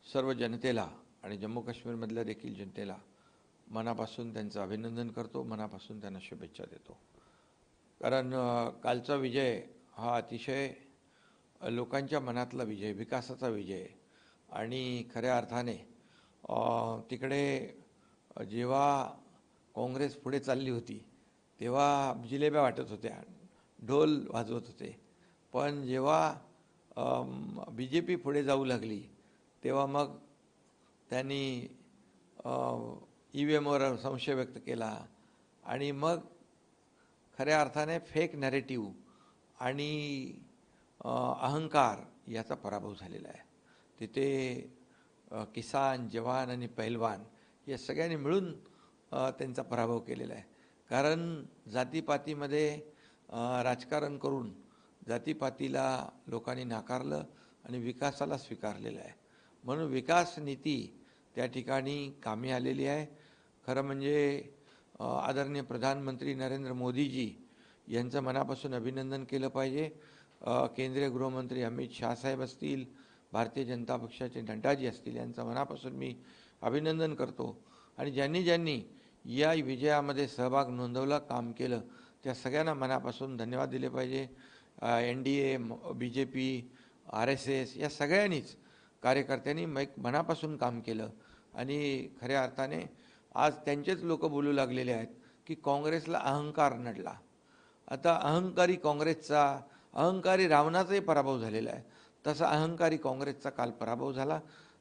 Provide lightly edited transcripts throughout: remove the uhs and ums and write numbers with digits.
सर्व जनतेला आणि जम्मू काश्मीरमधल्या देखील जनतेला मनापासून त्यांचं अभिनंदन करतो, मनापासून त्यांना शुभेच्छा देतो. कारण कालचा विजय हा अतिशय लोकांच्या मनातला विजय, विकासाचा विजय आणि खऱ्या अर्थाने तिकडे जेव्हा काँग्रेस पुढे चालली होती तेव्हा जिलेब्या वाटत होत्या, ढोल वाजवत होते. पण जेव्हा BJP पुढे जाऊ लागली तेव्हा मग त्यांनी EVMवर संशय व्यक्त केला आणि मग खऱ्या अर्थाने फेक नॅरेटिव्ह आणि अहंकार याचा पराभव झालेला आहे. तिथे किसान, जवान आणि पैलवान या सगळ्यांनी मिळून त्यांचा पराभव केलेला आहे. कारण जातीपातीमध्ये राजकारण करून जातीपातीला लोकांनी नाकारलं आणि विकासाला स्वीकारलेलं आहे. म्हणून विकास नीती त्या ठिकाणी कामी आलेली आहे. खरं म्हणजे आदरणीय प्रधानमंत्री नरेंद्र मोदीजी यांचं मनापासून अभिनंदन केलं पाहिजे. केंद्रीय गृहमंत्री अमित शाह साहेब असतील, भारतीय जनता पक्षाचे नड्डाजी असतील, यांचं मनापासून मी अभिनंदन करतो. आणि ज्यांनी ज्यांनी या विजयामध्ये सहभाग नोंदवला, काम केलं, त्या सगळ्यांना मनापासून धन्यवाद दिले पाहिजे. NDA, BJP, RSS या सगळ्यांनीच कार्यकर्त्यांनी मनापासून काम केलं आणि खऱ्या अर्थाने आज त्यांचेच लोक बोलू लागलेले आहेत की काँग्रेसला अहंकार नडला. आता अहंकारी काँग्रेसचा, अहंकारी रावणाचाही पराभव झालेला आहे. तसा अहंकारी काँग्रेसचा काल पराभव झाला.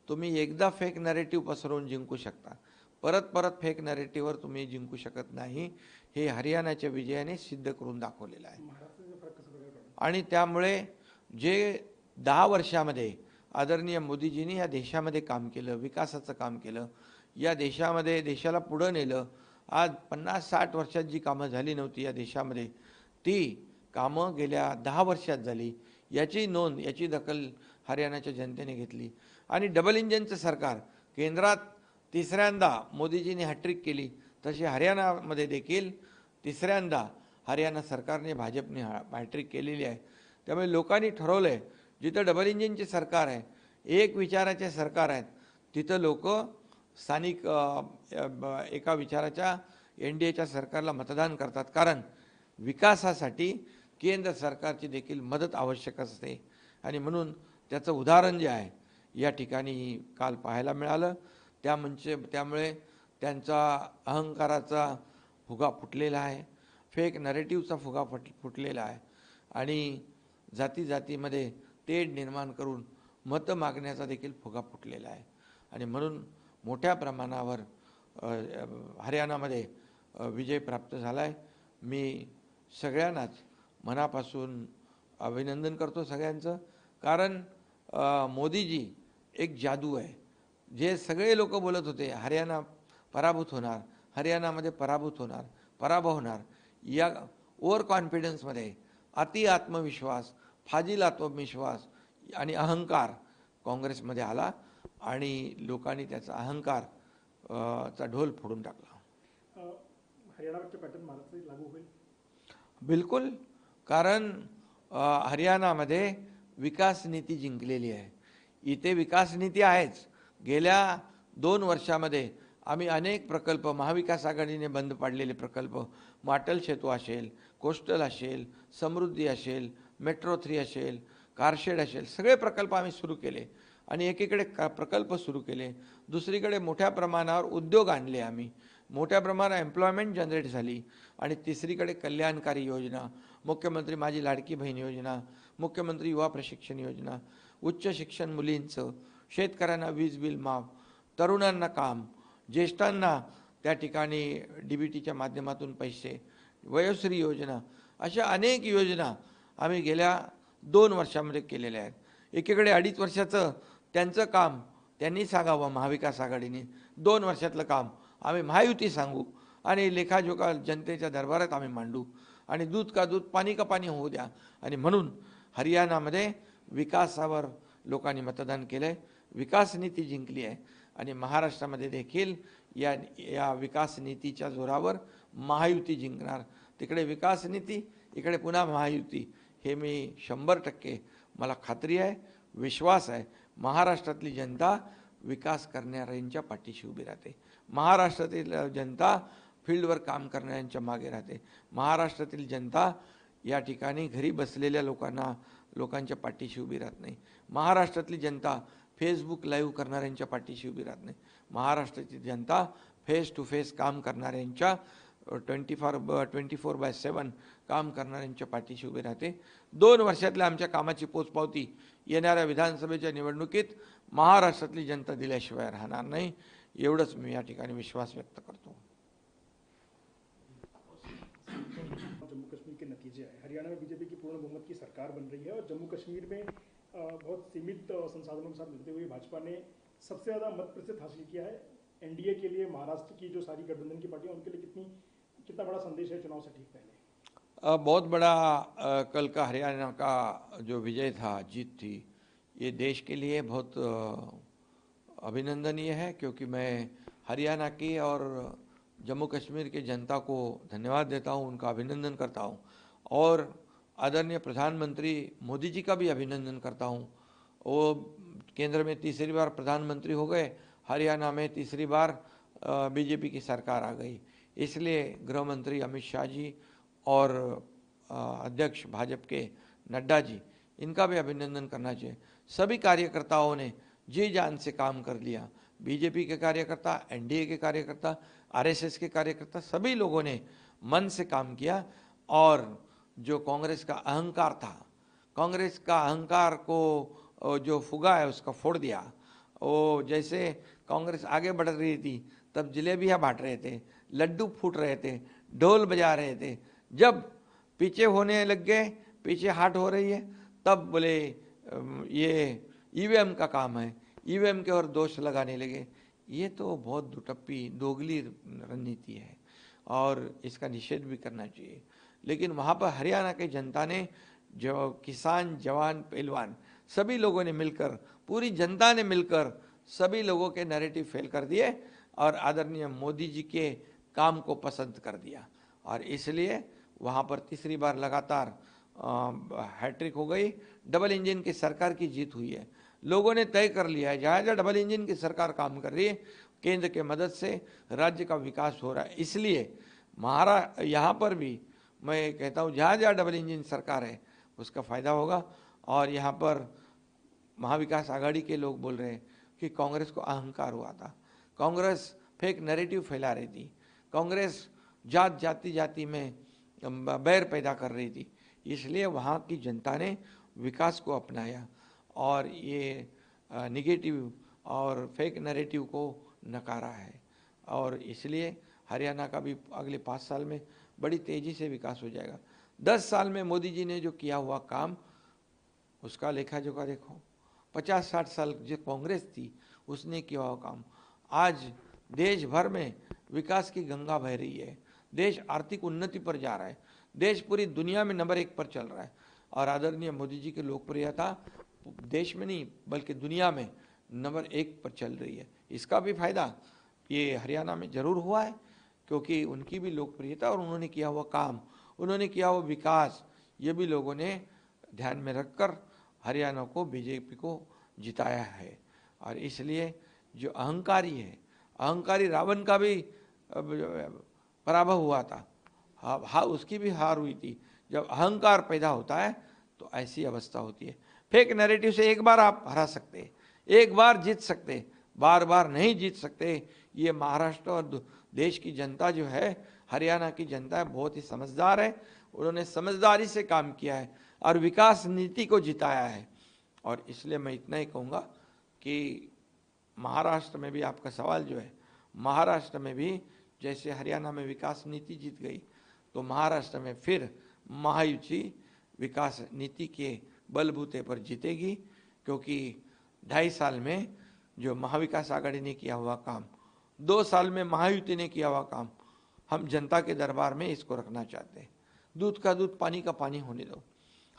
तुम्ही एकदा फेक नॅरेटिव्ह पसरवून जिंकू शकता, परत परत फेक नॅरेटिव्हवर तुम्ही जिंकू शकत नाही. हे हरियाणाच्या विजयाने सिद्ध करून दाखवलेलं आहे. आणि त्यामुळे जे 10 वर्षामध्ये आदरणीय मोदीजींनी या देशामध्ये काम केलं, विकासाचं काम केलं, या देशामध्ये देशाला पुढं नेलं. आज 50-60 वर्षात जी कामं झाली नव्हती या देशामध्ये, ती कामं गेल्या 10 वर्षात झाली. याची नोंद, याची दखल हरियाणाच्या जनतेने घेतली. आणि डबल इंजिनचं सरकार, केंद्रात तिसऱ्यांदा मोदीजींनी हॅट्रिक केली, तशी हरियाणामध्ये देखील तिसऱ्यांदा हरियाणा सरकारने, भाजपने हॅट्रिक केलेली आहे. त्यामुळे लोकांनी ठरवलं आहे, जिथं डबल इंजिनचे सरकार आहे, एक विचाराचे सरकार आहेत, तिथं लोक स्थानिक एका विचाराच्या NDAच्या सरकारला मतदान करतात. कारण विकासासाठी केंद्र सरकारची देखील मदत आवश्यक असते. आणि म्हणून त्याचं उदाहरण जे आहे या ठिकाणी काल पाहायला मिळालं. त्यामुळे त्यांचा अहंकाराचा फुगा फुटलेला आहे, फेक नॅरेटिव्हचा फुगा फुटलेला आहे आणि जाती जातीमध्ये तेढ निर्माण करून मतं मागण्याचा देखील फुगा फुटलेला आहे. आणि म्हणून मोठ्या प्रमाणावर हरियाणामध्ये विजय प्राप्त झाला आहे. मी सगळ्यांनाच मनापासून अभिनंदन करतो सगळ्यांचं. कारण मोदीजी एक जादू आहे. जे सगळे लोक बोलत होते हरियाणा पराभूत होणार, हरियाणामध्ये पराभूत होणार, पराभव होणार, या ओव्हर कॉन्फिडन्समध्ये अति आत्मविश्वास, फाजील आत्मविश्वास आणि अहंकार काँग्रेसमध्ये आला आणि लोकांनी त्याचा अहंकार चा ढोल फोडून टाकला. हरियाणावरचे पॅटर्न महाराष्ट्रात लागू होईल? बिलकुल. कारण हरियाणामध्ये विकास नीती जिंकलेली आहे. इथे विकास नीती आहेच. गेल्या 2 वर्षामध्ये आम्ही अनेक प्रकल्प, महाविकास आघाडीने बंद पाडलेले प्रकल्प, माटल सेतू असेल, कोस्टल असेल, समृद्धी असेल, मेट्रो 3 असेल, कारशेड असेल, सगळे प्रकल्प आम्ही सुरू केले. आणि एकीकडे प्रकल्प सुरू केले, दुसरीकडे मोठ्या प्रमाणावर उद्योग आणले आम्ही, मोठ्या प्रमाणावर एम्प्लॉयमेंट जनरेट झाली. आणि तिसरीकडे कल्याणकारी योजना, मुख्यमंत्री माझी लाडकी बहीण योजना, मुख्यमंत्री युवा प्रशिक्षण योजना, उच्च शिक्षण मुलींचं, शेतकऱ्यांना वीज बिल माफ, तरुणांना काम, ज्येष्ठांना त्या ठिकाणी DBTच्या माध्यमातून पैसे, वयोश्री योजना, अशा अनेक योजना आम्ही गेल्या 2 वर्षामध्ये केलेल्या आहेत. एकीकडे 2.5 वर्षाचं त्यांचं काम त्यांनी सांगावं महाविकास आघाडीने, 2 वर्षातलं काम आम्ही महायुती सांगू आणि लेखाजोखा जनतेच्या दरबारात आम्ही मांडू आणि दूध का दूध, पाणी का पाणी होऊ द्या. आणि म्हणून हरियाणामध्ये विकासावर लोकांनी मतदान केलं आहे, विकास नीती जिंकली आहे. आणि महाराष्ट्रामध्ये देखील या विकास नीतीच्या जोरावर महायुती जिंकणार. तिकडे विकास नीती, इकडे पुन्हा महायुती, हे मी 100% मला खात्री आहे, विश्वास आहे. महाराष्ट्रातली जनता विकास करणाऱ्यांच्या पाठीशी उभी राहते. महाराष्ट्रातील जनता फील्डवर काम करणाऱ्यांच्या मागे राहते. महाराष्ट्रातील जनता या ठिकाणी घरी बसलेल्या लोकांच्या पाठीशी उभी राहत नाही. महाराष्ट्रातली जनता फेसबुक लाईव्ह करणाऱ्यांच्या पाठीशी उभी राहत नाही. महाराष्ट्राची जनता फेस टू फेस काम करणाऱ्यांच्या 24/7 काम करणाऱ्यांच्या पाठीशी उभी राहते. 2 वर्षातल्या आमच्या कामाची पोचपावती येणाऱ्या विधानसभेच्या निवडणुकीत महाराष्ट्रातली जनता दिल्याशिवाय राहणार नाही, एवढंच मी या ठिकाणी विश्वास व्यक्त करतो. जम्मू कश्मीर के नतीजे आए, हरियाणा में बीजेपी की पूर्ण बहुमत की सरकार बन रही है और जम्मू कश्मीर में बहुत सीमित संसाधनों के साथ मिलते हुए भाजपा ने सबसे ज़्यादा मत प्रतिशत हासिल किया है. एनडीए के लिए महाराष्ट्र की जो सारी गठबंधन की पार्टियां उनके लिए कितना बड़ा संदेश है चुनाव से ठीक पहले? बहुत बड़ा कल का हरियाणा का जो विजय था, जीत थी, ये देश के लिए बहुत अभिनंदनीय है, क्योंकि मैं हरियाणा की और जम्मू कश्मीर की जनता को धन्यवाद देता हूँ, उनका अभिनंदन करता हूँ और आदरणीय प्रधानमंत्री मोदी जी का भी अभिनंदन करता हूँ. वो केंद्र में तीसरी बार प्रधानमंत्री हो गए, हरियाणा में तीसरी बार बीजेपी की सरकार आ गई. इसलिए गृह मंत्री अमित शाह जी और अध्यक्ष भाजपा के नड्डा जी, इनका भी अभिनंदन करना चाहिए. सभी कार्यकर्ताओं ने जी जान से काम कर लिया. बीजेपी के कार्यकर्ता, एनडीए के कार्यकर्ता, आरएसएस के कार्यकर्ता, सभी लोगों ने मन से काम किया और जो कांग्रेस का अहंकार था, कांग्रेस का अहंकार को जो फुगा है उसका फोड़ दिया. वो जैसे कांग्रेस आगे बढ़ रही थी तब जलेबियाँ बांट रहे थे, लड्डू फूट रहे थे, ढोल बजा रहे थे. जब पीछे होने लग गए, पीछे हाट हो रही है, तब बोले ये ईवीएम का काम है, ईवीएम के और दोष लगाने लगे. ये तो बहुत दुटप्पी दोगली रणनीति है और इसका निषेध भी करना चाहिए. लेकिन वहाँ पर हरियाणा की जनता ने, जो किसान, जवान, पहलवान, सभी लोगों ने मिलकर, पूरी जनता ने मिलकर सभी लोगों के नैरेटिव फेल कर दिए और आदरणीय मोदी जी के काम को पसंद कर दिया और इसलिए वहाँ पर तीसरी बार लगातार हैट्रिक हो गई. डबल इंजन की सरकार की जीत हुई है. लोगों ने तय कर लिया है जहाँ जहाँ डबल इंजन की सरकार काम कर रही है, केंद्र के मदद से राज्य का विकास हो रहा है. इसलिए यहाँ पर भी मैं कहता हूँ जहाँ जहाँ डबल इंजन सरकार है उसका फ़ायदा होगा. और यहाँ पर महाविकास आघाड़ी के लोग बोल रहे हैं कि कांग्रेस को अहंकार हुआ था, कांग्रेस फेक नैरेटिव फैला रही थी, कांग्रेस जाति में बैर पैदा कर रही थी. इसलिए वहाँ की जनता ने विकास को अपनाया और ये निगेटिव और फेक नैरेटिव को नकारा है और इसलिए हरियाणा का भी अगले 5 साल में बड़ी तेज़ी से विकास हो जाएगा. 10 साल में मोदी जी ने जो किया हुआ काम, उसका लेखा जोखा देखो. 50-60 साल जो कांग्रेस थी उसने किया हुआ काम, आज देश भर में विकास की गंगा बह रही है. देश आर्थिक उन्नति पर जा रहा है. देश पूरी दुनिया में नंबर 1 पर चल रहा है और आदरणीय मोदी जी की लोकप्रियता देश में नहीं बल्कि दुनिया में नंबर 1 पर चल रही है. इसका भी फायदा ये हरियाणा में ज़रूर हुआ है, क्योंकि उनकी भी लोकप्रियता और उन्होंने किया हुआ काम, उन्होंने किया हुआ विकास, ये भी लोगों ने ध्यान में रखकर हरियाणा को, बीजेपी को जिताया है. और इसलिए जो अहंकारी है, अहंकारी रावण का भी पराभव हुआ था, उसकी भी हार हुई थी. जब अहंकार पैदा होता है तो ऐसी अवस्था होती है. फेक नैरेटिव से एक बार आप हरा सकते, एक बार जीत सकते, बार बार नहीं जीत सकते. ये महाराष्ट्र और देश की जनता जो है, हरियाणा की जनता है, बहुत ही समझदार है. उन्होंने समझदारी से काम किया है और विकास नीति को जिताया है. और इसलिए मैं इतना ही कहूँगा कि महाराष्ट्र में भी आपका सवाल जो है, महाराष्ट्र में भी जैसे हरियाणा में विकास नीति जीत गई, तो महाराष्ट्र में फिर महायुति विकास नीति के बलबूते पर जीतेगी. क्योंकि 2.5 साल में जो महाविकास आघाड़ी ने किया हुआ काम, 2 साल में महायुति ने किया हुआ काम, हम जनता के दरबार में इसको रखना चाहते हैं. दूध का दूध, पानी का पानी होने दो.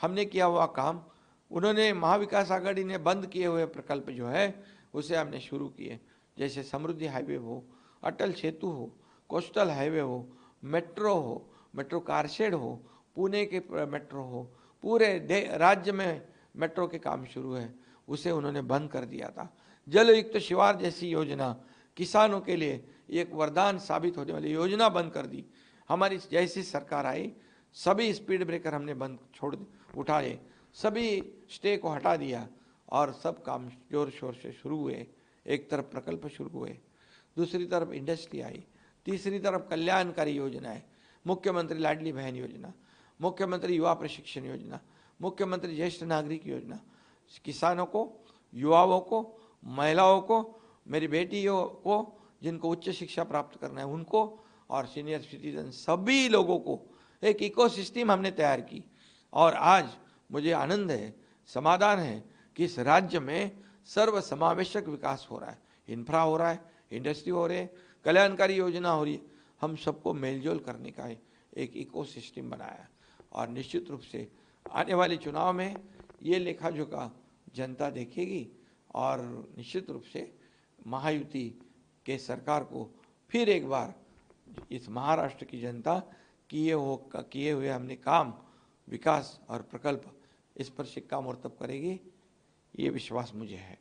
हमने किया हुआ काम, उन्होंने महाविकास आघाड़ी ने बंद किए हुए प्रकल्प जो है उसे हमने शुरू किए. जैसे समृद्धि हाईवे हो, अटल सेतु हो, कोस्टल हाईवे हो, मेट्रो हो, मेट्रो कारशेड हो, पुणे के मेट्रो हो, पूरे राज्य में मेट्रो के काम शुरू है. उसे उन्होंने बंद कर दिया था। जलयुक्त शिवार जैसी योजना किसानों के लिए एक वरदान साबित होने वाली योजना बंद कर दी। हमारी जैसी सरकार आई, सभी स्पीड ब्रेकर हमने उठाए, सभी स्टे को हटा दिया और सब काम जोर शोर से शुरू हुए। एक तरफ प्रकल्प शुरू हुए, दूसरी तरफ इंडस्ट्री आई, तीसरी तरफ कल्याणकारी योजनाएं, मुख्यमंत्री लाडली बहन योजना, मुख्यमंत्री युवा प्रशिक्षण योजना, मुख्यमंत्री ज्येष्ठ नागरिक योजना, किसानों को, युवाओं को, महिलाओं को, मेरी बेटियों को जिनको उच्च शिक्षा प्राप्त करना है उनको, और सीनियर सिटीजन सभी लोगों को एक इकोसिस्टम हमने तैयार की। और आज मुझे आनंद है, समाधान है कि इस राज्य में सर्व समावेशक विकास हो रहा है। इंफ्रा हो रहा है, इंडस्ट्री हो रही है, कल्याणकारी योजना हो रही है। हम सबको मेलजोल करने का एक इकोसिस्टम बनाया है। और निश्चित रूप से आने वाले चुनाव में ये लेखा जोखा जनता देखेगी और निश्चित रूप से महायुति के सरकार को फिर एक बार इस महाराष्ट्र की जनता किए हुए हमने काम, विकास और प्रकल्प, इस पर सिक्का मुर्तब करेगी, ये विश्वास मुझे है।